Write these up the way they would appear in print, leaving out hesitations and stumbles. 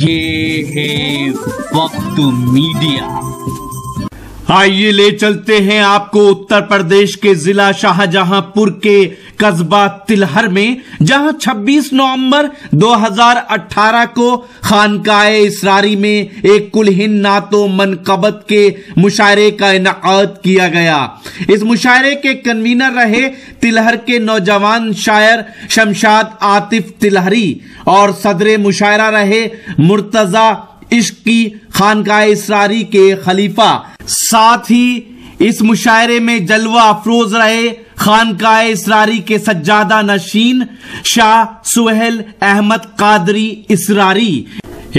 یہ ہے وقت میڈیا۔ آئیے لے چلتے ہیں آپ کو اتر پردیش کے ضلع شاہجہاں پور کے قصبہ تلہر میں، جہاں 26 نومبر 2018 کو خانقاہ اسراری میں ایک کل ہند نعت و منقبت کے مشاعرے کا انعقاد کیا گیا۔ اس مشاعرے کے کنوینر رہے تلہر کے نوجوان شاعر شمشاد عاطف تلہری اور صدر مشاعرہ رہے مرتضی عشقی، خانقاہ اسراری کے خلیفہ۔ ساتھ ہی اس مشاعرے میں جلوہ افروز رہے خانقاہ اسراری کے سجادہ نشین شاہ سہیل احمد قادری اسراری۔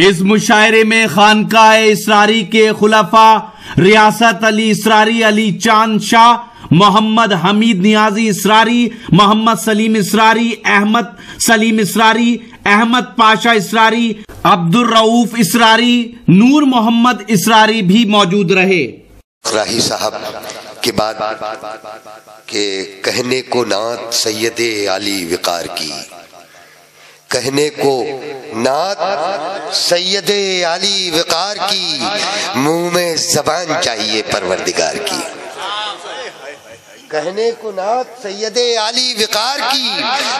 اس مشاعرے میں خانقاہ اسراری کے خلفاء ریاست علی اسراری، علی چاند شاہ، محمد حمید نیازی اسراری، محمد سلیم اسراری، احمد سلیم اسراری، احمد پاشا اسراری، عبد الرؤوف اسراری، نور محمد اسراری بھی موجود رہے۔ راہی صاحب کے بعد کہ کہنے کو نعت سید علی وقار کی، کہنے کو نعت سید علی وقار کی، منہ میں زبان چاہیے پروردگار کی۔ کہنے کو نعت سید علی وقار کی،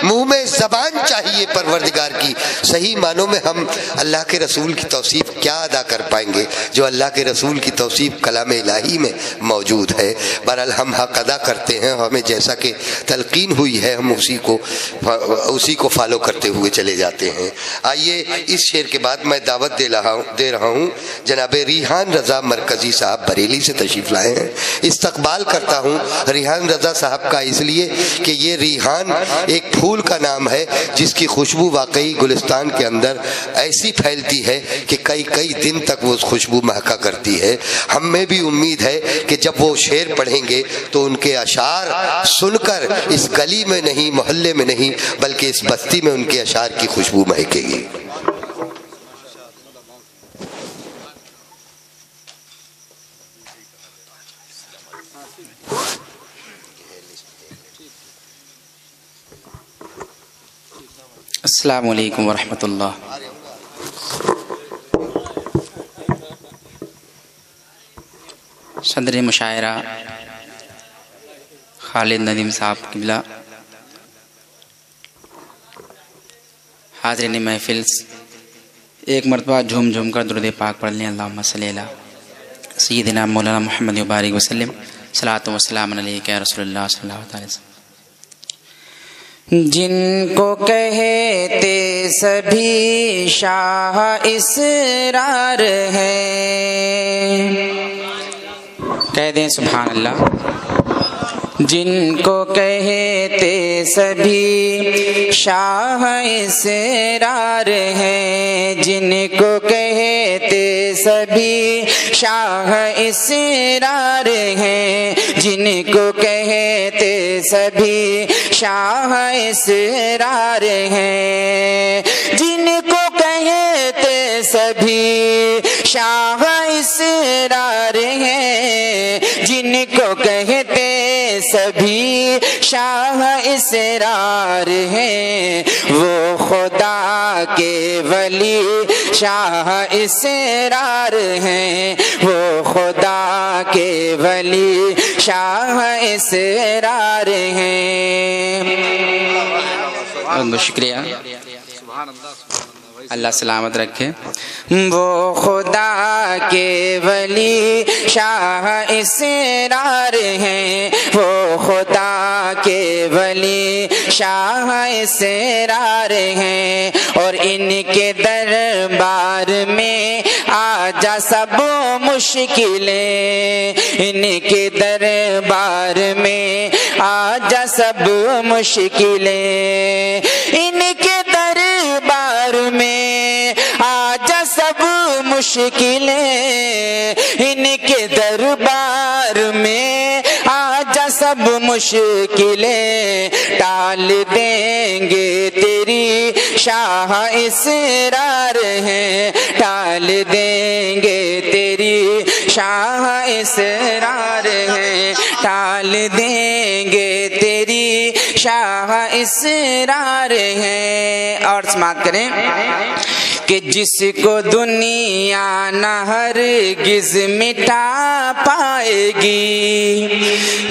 منہ میں زبان چاہیے پروردگار کی۔ صحیح معنوں میں ہم اللہ کے رسول کی توصیف کیا ادا کر پائیں گے جو اللہ کے رسول کی توصیف کلام الہی میں موجود ہے۔ بہرحال ہم حق ادا کرتے ہیں، ہمیں جیسا کہ تلقین ہوئی ہے ہم اسی کو فالو کرتے ہوئے چلے جاتے ہیں۔ آئیے اس شعر کے بعد میں دعوت دے رہا ہوں جناب ریحان رضا مرکزی صاحب بریلی سے تشریف لائے ہیں۔ استقبال کرتا ہوں ریحان رضا صاحب کا اس لیے کہ یہ ریحان ایک پھول کا نام ہے جس کی خوشبو واقعی گلستان کے اندر ایسی پھیلتی ہے کہ کئی دن تک وہ خوشبو مہکا کرتی ہے۔ ہم میں بھی امید ہے کہ جب وہ شعر پڑھیں گے تو ان کے اشعار سن کر اس گلی میں نہیں، محلے میں نہیں، بلکہ اس بستی میں ان کے اشعار کی خوشبو مہکے گی۔ السلام علیکم ورحمۃ اللہ۔ صدر مشاعرہ خالد ندیم صاحب قبلہ، حاضرین محفل، ایک مرتبہ جھوم جھوم کر درود پاک پڑھ لیں۔ اللہم صلی علی سیدنا مولانا محمد وبارک وسلم، صلاۃ و سلام علیک یا رسول اللہ صلی اللہ علیہ وسلم۔ جن کو کہتے سبھی شاہ اسرار ہے، کہہ دیں سبحان اللہ۔ جن کو کہتے سبھی شاہ اسرار ہے، جن کو کہتے سبھی شاہ اسرار ہے، جن کو کہتے سبھی شاہ اسرار ہے، جن کو کہتے سبھی شاہ اسرار ہے، جن کو کہتے سبھی شاہ اسرار ہیں، وہ خدا کے ولی شاہ اسرار ہیں، وہ خدا کے ولی شاہ اسرار ہیں۔ بہت شکریہ، اللہ سلامت رکھے۔ وہ خدا کے ولی شاہ اسرار ہیں، وہ خدا کے ولی شاہ اسرار ہیں، اور ان کے دربار میں آ جا سب مشکلیں، ان کے دربار میں آ جا سب مشکلیں، ان کے دربار میں آ جا سب مشکلیں، ان کے دربار میں آ جا سب مشکلیں، ٹال دیں گے تیری شاہ اسرار ہیں، ٹال دیں گے تیری شاہ اسرار ہیں، ٹال دیں گے تیری شاہ اسرار ہیں۔ اور سماعت کریں۔ کہ جس کو دنیا نہ ہرگز مٹا پائے گی،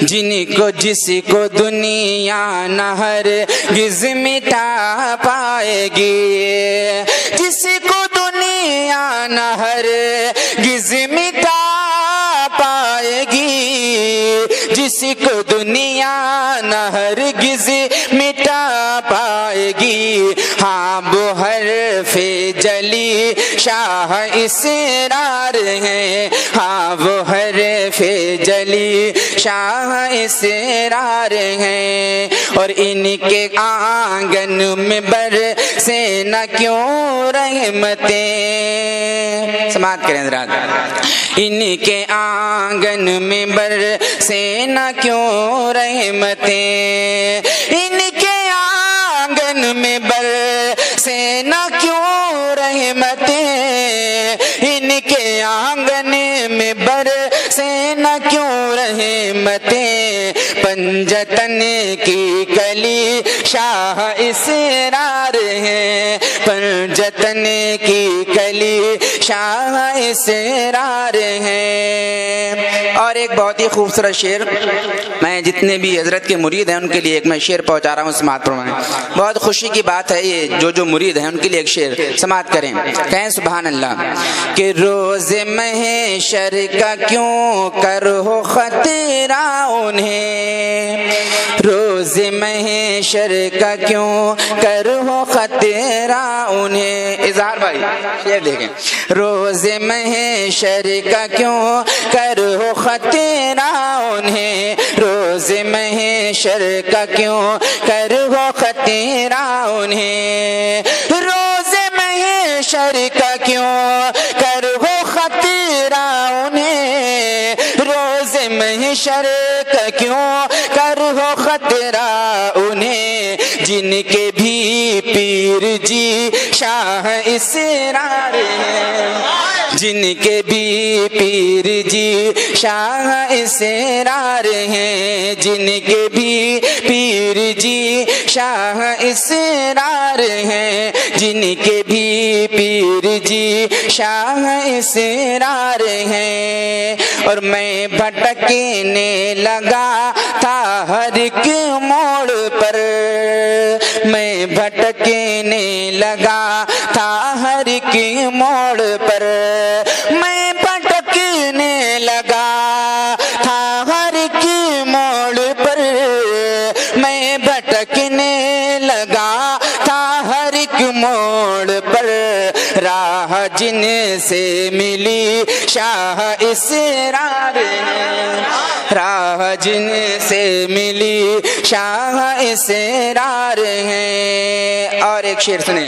جس کو دنیا نہ ہرگز مٹا پائے گی، جس کو دنیا نہ ہرگز مٹا پائے گی، جس کو دنیا نہ ہرگز مٹا پائے گی، ہاں وہ حرف جلی شاہ اسرار ہیں، ہاں وہ حرف جلی شاہ اسرار ہیں، اور ان کے آنگن میں برسے نہ کیوں رحمتیں، سماعت کریں حضرات، ان کے آنگن میں برسے نہ کیوں رحمتیں، ان کے آنگن میں برسے نہ کیوں رحمتیں، ان کے آنگن میں برسے نہ کیوں رحمتیں، پنجتن کی کلی شاہ اسرار ہیں، پنجتن کی کلی شاہ اسرار ہیں۔ اور ایک بہت ہی خوبصورت شعر، میں جتنے بھی حضرت کے مرید ہیں ان کے لیے ایک میں شعر پہنچا رہا ہوں، سماعت فرمائیں۔ بہت خوشی کی بات ہے یہ، جو مرید ہیں ان کے لیے ایک شعر سماعت کریں، کہیں سبحان اللہ۔ کہ روز محشر کا کیوں کرو خطرہ انہیں، روز محشر کا کیوں کرو خطرہ انہیں، اظہار بھائی یہ دیکھیں، روز محشر کا کیوں کرو خطرہ انہیں، روز محشر کا کیوں کرو خطرہ انہیں، روز محشر کا کیوں کرو خطرہ انہیں، روز محشر کا کیوں کرو خطرہ انہیں، جن کے بھی پیر جی شاہ اسرار ہیں، جن کے بھی پیر جی شاہ اسرار ہیں، جن کے بھی پیر جی شاہ اسرار ہیں، جن کے بھی پیر جی شاہ اسرار ہیں۔ اور میں بھٹکنے لگا تھا ہر ایک موڑ پر، میں بھٹکنے لگا تھا ہر ایک موڑ پر، میں بھٹکنے لگا تھا ہر ایک موڑ پر، میں بھٹکنے لگا تھا ہر ایک موڑ پر، راہ جن سے ملی شاہ اسرار ہیں، راہ جن سے ملی شاہ اسرار ہیں۔ اور ایک شعر سنیں،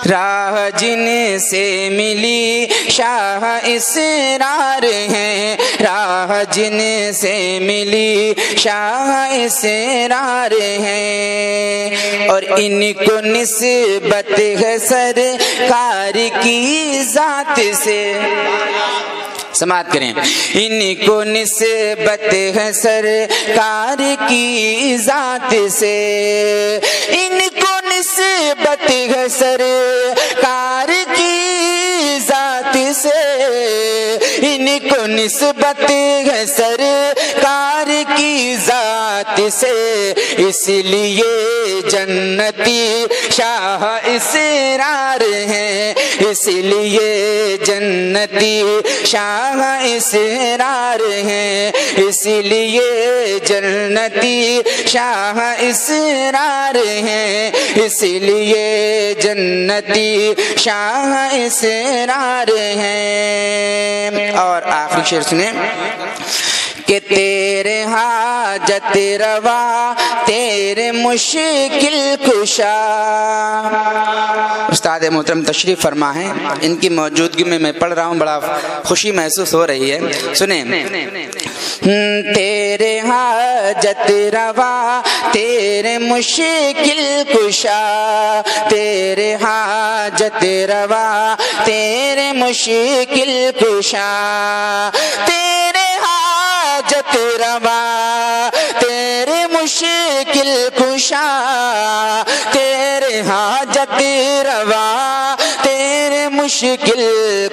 راہ جن سے ملی شاہ اسرار ہیں، راہ جن سے ملی شاہ اسرار ہیں، اور ان کو نسبت ہے سرکار کی ذات سے، سماعت کریں، ان کو نسبت ہے سرکار کی ذات سے، ان کو نسبت ہے سرکار کی ذات سے، ان کو نسبت ہے سرکار کی ذات سے، اس لیے جنتی شاہ اسرار ہیں، اس لیے جنتی شاہ اسرار ہیں، اس لیے جنتی شاہ اسرار ہیں، اس لیے جنتی شاہ اسرار ہیں۔ اور آخری شعر سنیں کہ تیرے حاجت روا تیرے مشکل کشا، استاد محترم تشریف فرما ہے، ان کی موجودگی میں پڑھ رہا ہوں، بڑا خوشی محسوس ہو رہی ہے، سنیں، تیرے حاجت روا تیرے مشکل کشا، تیرے حاجت روا تیرے مشکل کشا، تیرے حاجت روا تیرے مشکل کشا، تیرے حاجت روا تیرے مشکل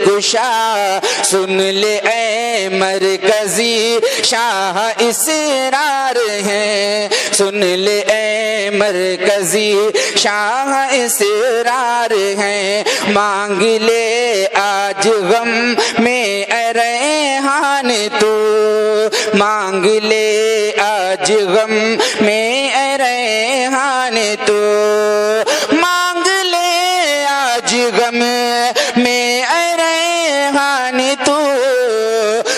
کشا سن لے اے مرکزی شاہ اسرار ہے سن لے اے مرکزی شاہ اسرار ہے مانگ لے آج غم میں اے ریحان تو مانگ لے آج غم میں اے ریحان تو مانگ لے آج غم میں اے ریحان تو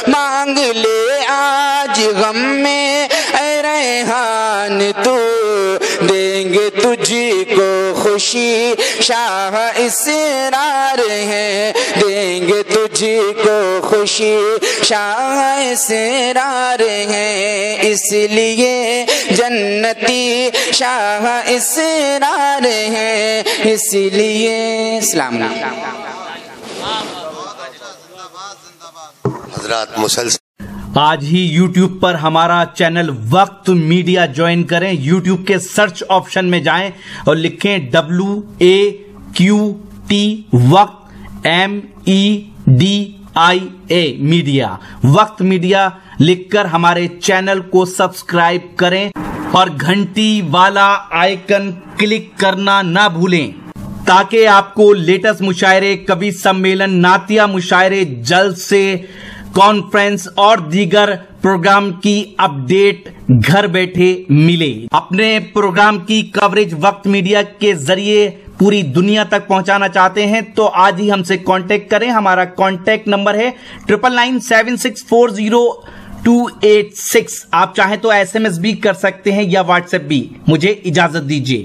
مانگ لے آج غم میں اے ریحان تو دیں گے تجھ کو خوشی شاہ اسرار ہے دیں گے تجھ کو خوشی شاہ اسرار ہے اس لیے جنتی شاہ اسرار ہے اس لیے اسلام حضرات مسلسل آج ہی یوٹیوب پر ہمارا چینل وقت میڈیا جوائن کریں یوٹیوب کے سرچ آپشن میں جائیں اور لکھیں WAQT وقت MEDIA میڈیا وقت میڈیا لکھ کر ہمارے چینل کو سبسکرائب کریں اور گھنٹی والا آئیکن کلک کرنا نہ بھولیں تاکہ آپ کو لیٹسٹ مشاعرے کبھی سمیلن نعتیہ مشاعرے جلسے کانفرنس اور دیگر پروگرام کی اپڈیٹ گھر بیٹھے ملے اپنے پروگرام کی کوریج وقت میڈیا کے ذریعے پوری دنیا تک پہنچانا چاہتے ہیں تو آج ہی ہم سے کانٹیکٹ کریں ہمارا کانٹیکٹ نمبر ہے 9997640286 آپ چاہیں تو SMS بھی کر سکتے ہیں یا واٹس ایپ بھی مجھے اجازت دیجیے